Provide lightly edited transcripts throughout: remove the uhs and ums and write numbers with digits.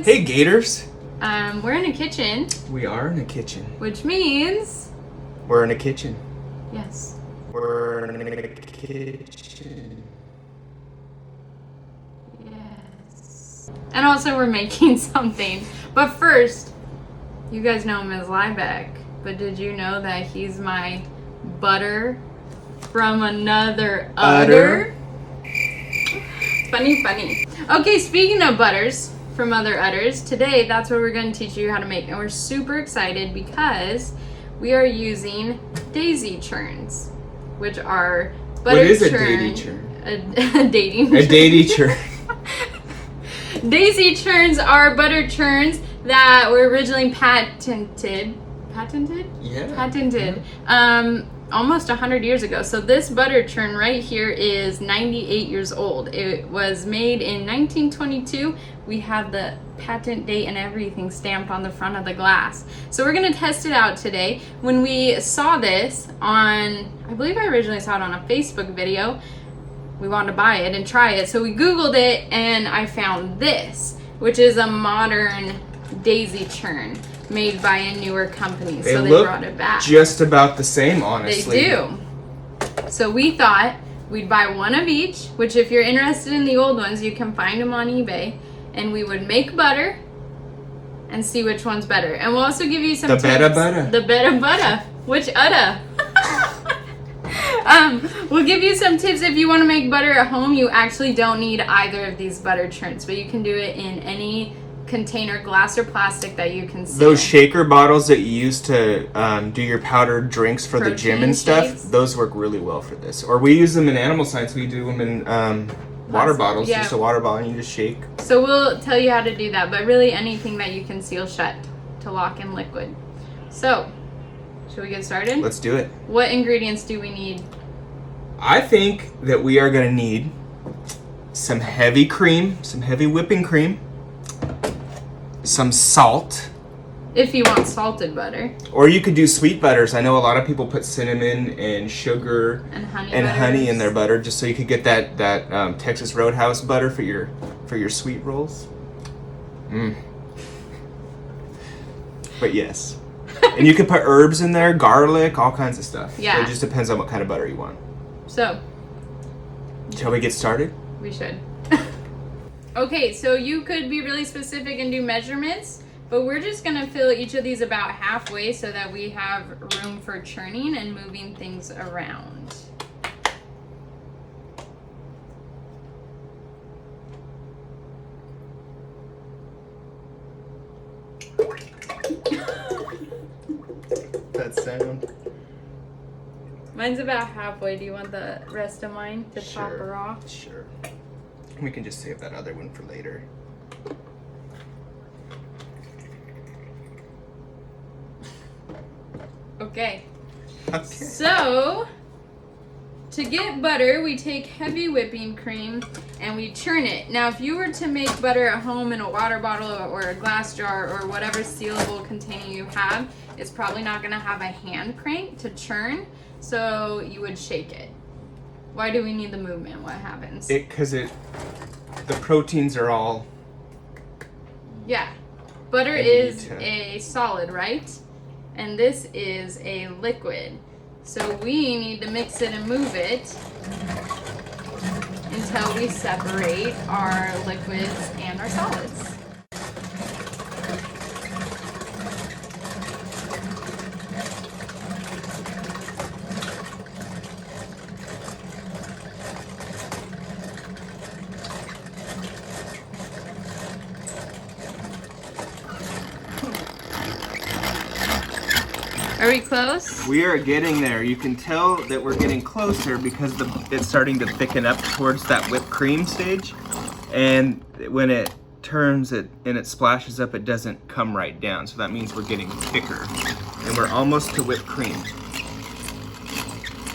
friends. Hey, Gators. We're in a kitchen. We are in a kitchen. Which means... We're in a kitchen. Yes. We're in a kitchen. Yes. And also we're making something. But first, you guys know him as Liebeck. But did you know that he's my butter from another udder? Funny. Okay, speaking of butters from other udders, today that's what we're going to teach you how to make. And we're super excited because we are using daisy churns, which are butter What is a churn. daisy churn? A dating A daisy churn. Daisy churns are butter churns that were originally patented. Yeah. Patented. Almost 100 years ago. So this butter churn right here is 98 years old. It was made in 1922. We have the patent date and everything stamped on the front of the glass. So we're going to test it out today. When we saw this on, I believe I originally saw it on a Facebook video, we wanted to buy it and try it. So we Googled it and I found this, which is a modern daisy churn made by a newer company. So they brought it back. Just about the same, honestly. They do. So we thought we'd buy one of each, which if you're interested in the old ones, you can find them on eBay. And we would make butter and see which one's better. And we'll also give you some tips. The better butter. Which udder? We'll give you some tips if you want to make butter at home. You actually don't need either of these butter churns, but you can do it in any container, glass or plastic, that you can see. Those shaker bottles that you use to do your powdered drinks for the gym and stuff, shakes. those work really well for this. Or we use them in animal science. We do them in water bottles, yeah. Just a water bottle and you just shake. So we'll tell you how to do that, but really anything that you can seal shut to lock in liquid. So, should we get started? Let's do it. What ingredients do we need? I think that we are going to need some heavy cream, some heavy whipping cream, some salt. If you want salted butter. Or you could do sweet butters. I know a lot of people put cinnamon and sugar And honey in their butter, just so you could get that Texas Roadhouse butter for your sweet rolls. But yes. And you could put herbs in there, garlic, all kinds of stuff. Yeah. So it just depends on what kind of butter you want. So, shall we get started? we should. Okay, so you could be really specific and do measurements, but we're just going to fill each of these about halfway so that we have room for churning and moving things around. That sound. Mine's about halfway. Do you want the rest of mine to top her off? Sure. We can just save that other one for later. Okay. So, to get butter, we take heavy whipping cream and we churn it. Now, if you were to make butter at home in a water bottle or a glass jar or whatever sealable container you have, it's probably not going to have a hand crank to churn, so you would shake it. Why do we need the movement? What happens? Because the proteins are all... Yeah. Butter is a solid, right? And this is a liquid. So we need to mix it and move it until we separate our liquids and our solids. Are we close? We are getting there. You can tell that we're getting closer because it's starting to thicken up towards that whipped cream stage. And when it turns it and it splashes up, it doesn't come right down. So that means we're getting thicker. And we're almost to whipped cream.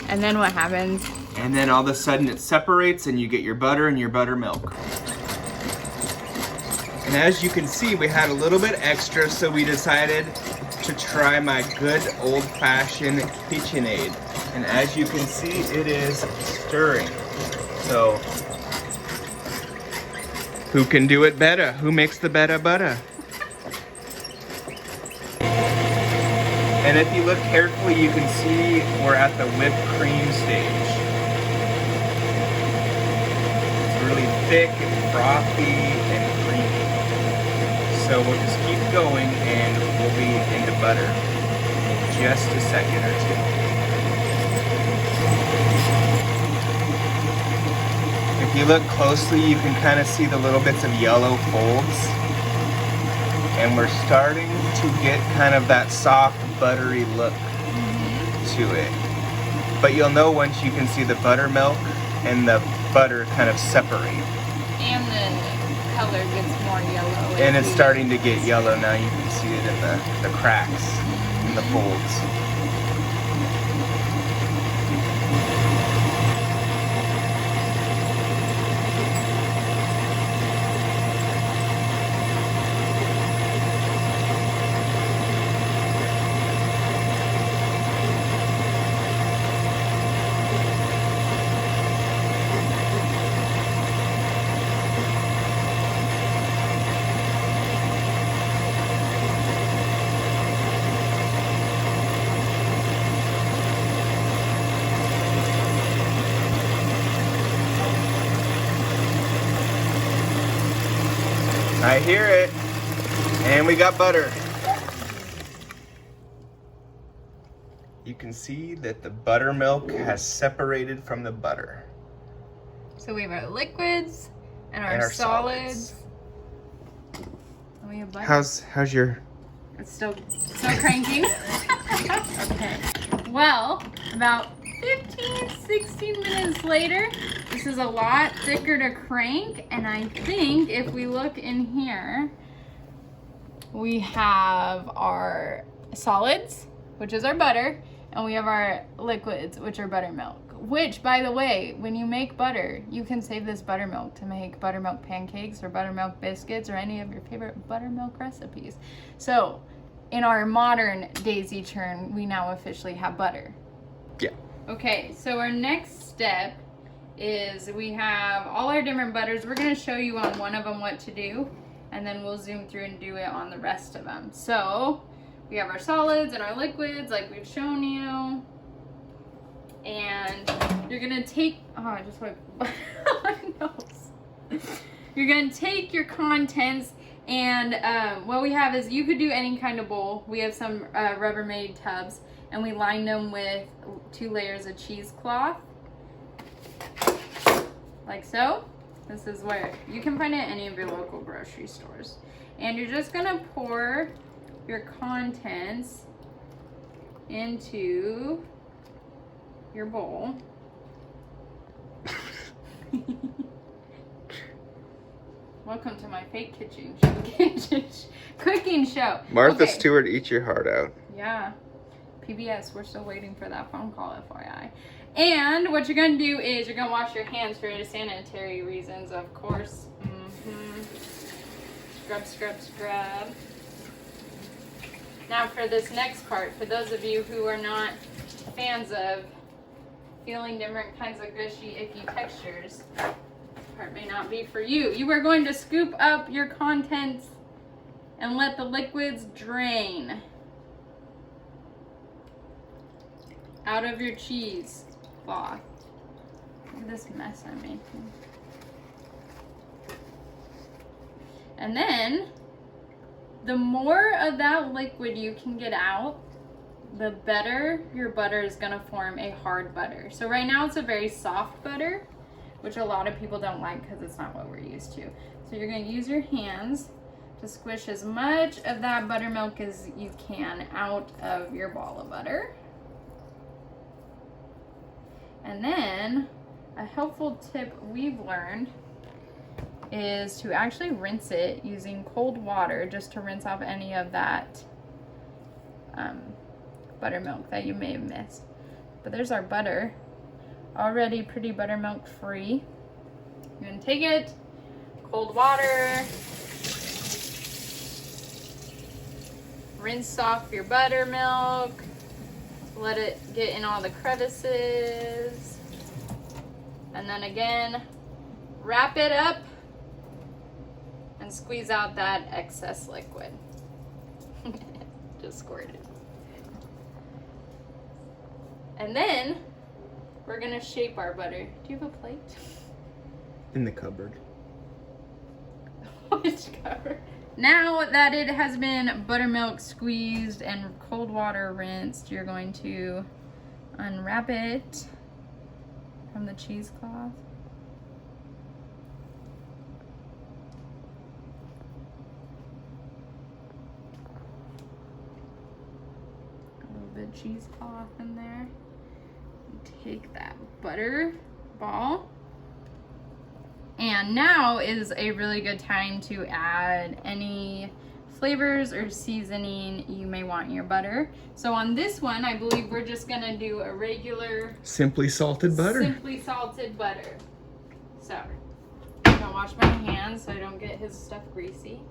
And then what happens? And then all of a sudden it separates and you get your butter and your buttermilk. And as you can see, we had a little bit extra, so we decided to try my good old-fashioned KitchenAid. And as you can see, it is stirring. So Who can do it better? Who makes the better butter? And if you look carefully, you can see we're at the whipped cream stage. It's really thick and frothy and creamy. So we'll just keep going and we'll be into butter in just a second or two. If you look closely, you can kind of see the little bits of yellow folds. And we're starting to get kind of that soft, buttery look to it. But you'll know once you can see the buttermilk and the butter kind of separate. And the color gets more yellow. And it's starting to get yellow now. You can see it in the cracks, in the folds. I hear it. And we got butter. You can see that the buttermilk has separated from the butter. So we have our liquids and our solids. And we have butter. How's your... It's still cranking. Okay. Well, about 15, 16 minutes later, this is a lot thicker to crank, and I think if we look in here, we have our solids, which is our butter, and we have our liquids, which are buttermilk. Which, by the way, when you make butter, you can save this buttermilk to make buttermilk pancakes or buttermilk biscuits or any of your favorite buttermilk recipes. So, in our modern daisy churn, we now officially have butter. Yeah. Okay, so our next step is we have all our different butters. We're going to show you on one of them what to do, and then we'll zoom through and do it on the rest of them. So, we have our solids and our liquids like we've shown you. And you're gonna take, I just went my nose. You're gonna take your contents, and what we have is, you could do any kind of bowl. We have some Rubbermaid tubs, and we line them with 2 layers of cheesecloth, like so. This is where you can find it at any of your local grocery stores. And you're just gonna pour your contents into your bowl. Welcome to my fake cooking show. Martha Okay. Stewart, eat your heart out. Yeah. PBS, we're still waiting for that phone call, FYI. And what you're gonna do is you're gonna wash your hands for sanitary reasons, of course. Scrub, scrub, scrub. Now for this next part, for those of you who are not fans of feeling different kinds of gushy, icky textures, this part may not be for you. You are going to scoop up your contents and let the liquids drain out of your cheese cloth. Look at this mess I'm making. And then, the more of that liquid you can get out, the better your butter is gonna form a hard butter. So right now it's a very soft butter, which a lot of people don't like because it's not what we're used to. So you're gonna use your hands to squish as much of that buttermilk as you can out of your ball of butter. And then, a helpful tip we've learned is to actually rinse it using cold water, just to rinse off any of that buttermilk that you may have missed. But there's our butter, already pretty buttermilk free. You're gonna take it, cold water, rinse off your buttermilk, let it get in all the crevices, and then again, wrap it up and squeeze out that excess liquid. Just squirted. And then we're gonna shape our butter. Do you have a plate? In the cupboard. Which cupboard? Now that it has been buttermilk squeezed and cold water rinsed, you're going to unwrap it from the cheesecloth. A little bit of cheesecloth in there. Take that butter ball. And now is a really good time to add any flavors or seasoning you may want in your butter. So on this one, I believe we're just gonna do a regular Simply salted butter. Simply salted butter. So, I'm gonna wash my hands so I don't get his stuff greasy.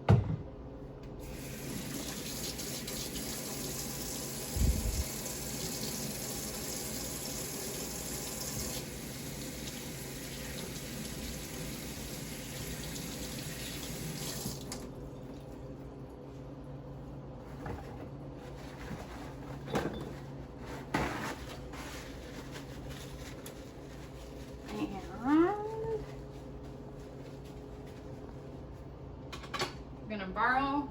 I'm gonna borrow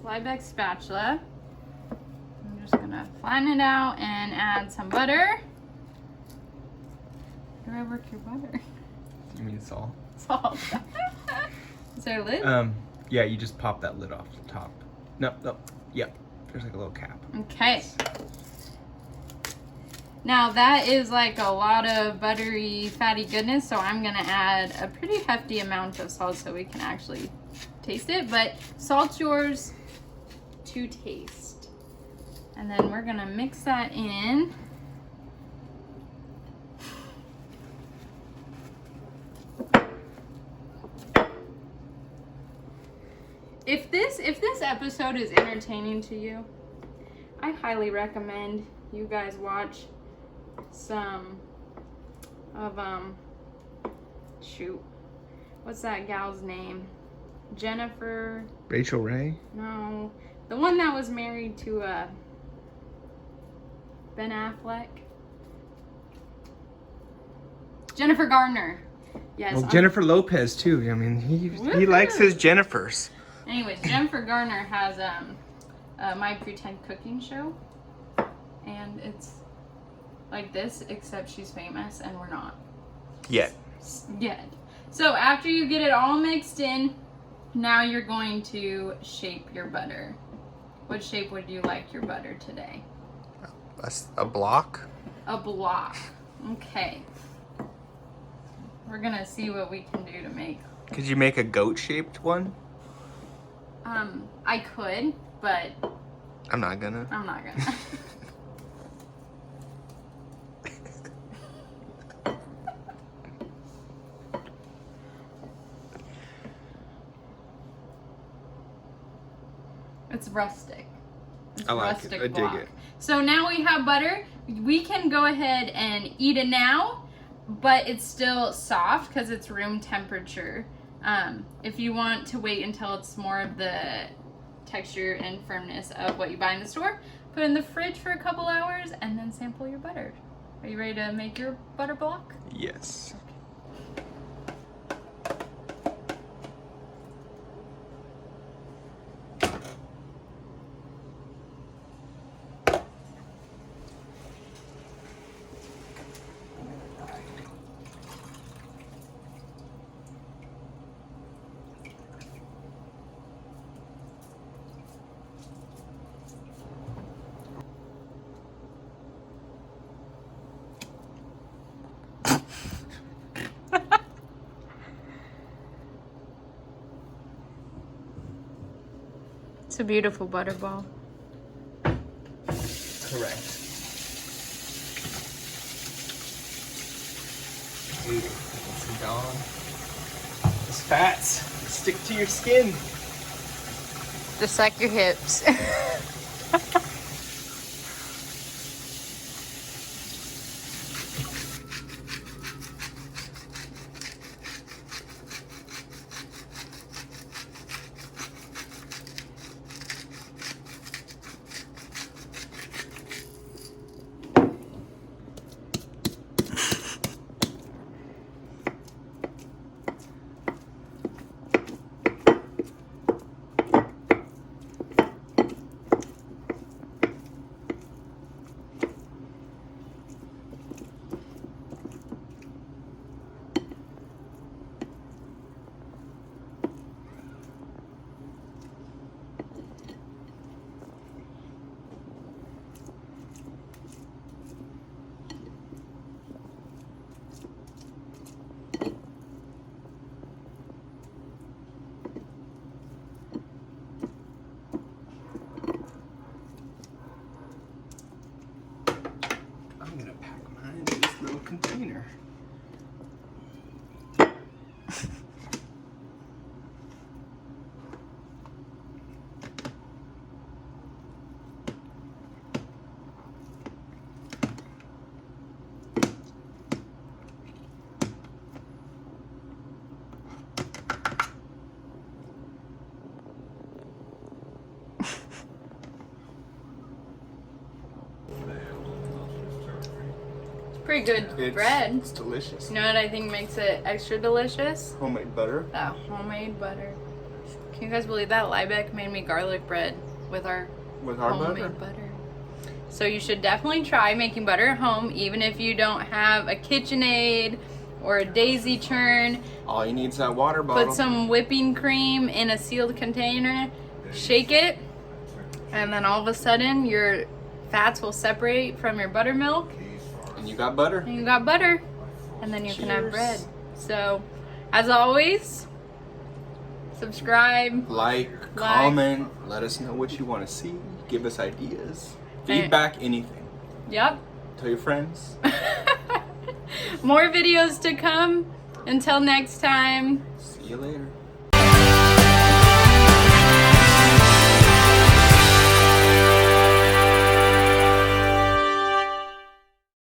Liebeck's spatula. I'm just gonna flatten it out and add some butter. Where do I work your butter? You mean salt? Salt. Is there a lid? Yeah, you just pop that lid off the top. No, yep. There's like a little cap. Okay. Now that is like a lot of buttery, fatty goodness, so I'm gonna add a pretty hefty amount of salt so we can actually taste it, but salt yours to taste. And then we're gonna mix that in. If this episode is entertaining to you, I highly recommend you guys watch some of shoot, what's that gal's name? Jennifer. Rachel Ray? No, the one that was married to Ben Affleck. Jennifer Garner. Yes. Well, Jennifer Lopez too. I mean, he likes his Jennifers. Anyways, Jennifer Garner has My Pretend Cooking Show, and it's like this, except she's famous and we're not. Yet. Yet. So after you get it all mixed in, now you're going to shape your butter. What shape would you like your butter today? A block? A block. Okay. We're gonna see what we can do to make. Could you make a goat-shaped one? I could, but I'm not gonna. I'm not gonna. It's rustic. It's I like rustic it. I block. dig it. So now we have butter. We can go ahead and eat it now, but it's still soft because it's room temperature. If you want to wait until it's more of the texture and firmness of what you buy in the store, put it in the fridge for a couple hours and then sample your butter. Are you ready to make your butter block? Yes. It's a beautiful butter ball. Correct. Dude, some Dawn. Those fats stick to your skin. Just like your hips. container. Pretty good bread. It's delicious. You know what I think makes it extra delicious? Homemade butter. That homemade butter. Can you guys believe that? Liebeck made me garlic bread with our homemade butter. So you should definitely try making butter at home, even if you don't have a KitchenAid or a daisy churn. All you need is that water bottle. Put some whipping cream in a sealed container, shake it, and then all of a sudden your fats will separate from your buttermilk. And you got butter. And you got butter. And then you can have bread. So, as always, subscribe. Like, comment, let us know what you want to see. Give us ideas. Feedback, anything. Yep. Tell your friends. More videos to come. Until next time. See you later.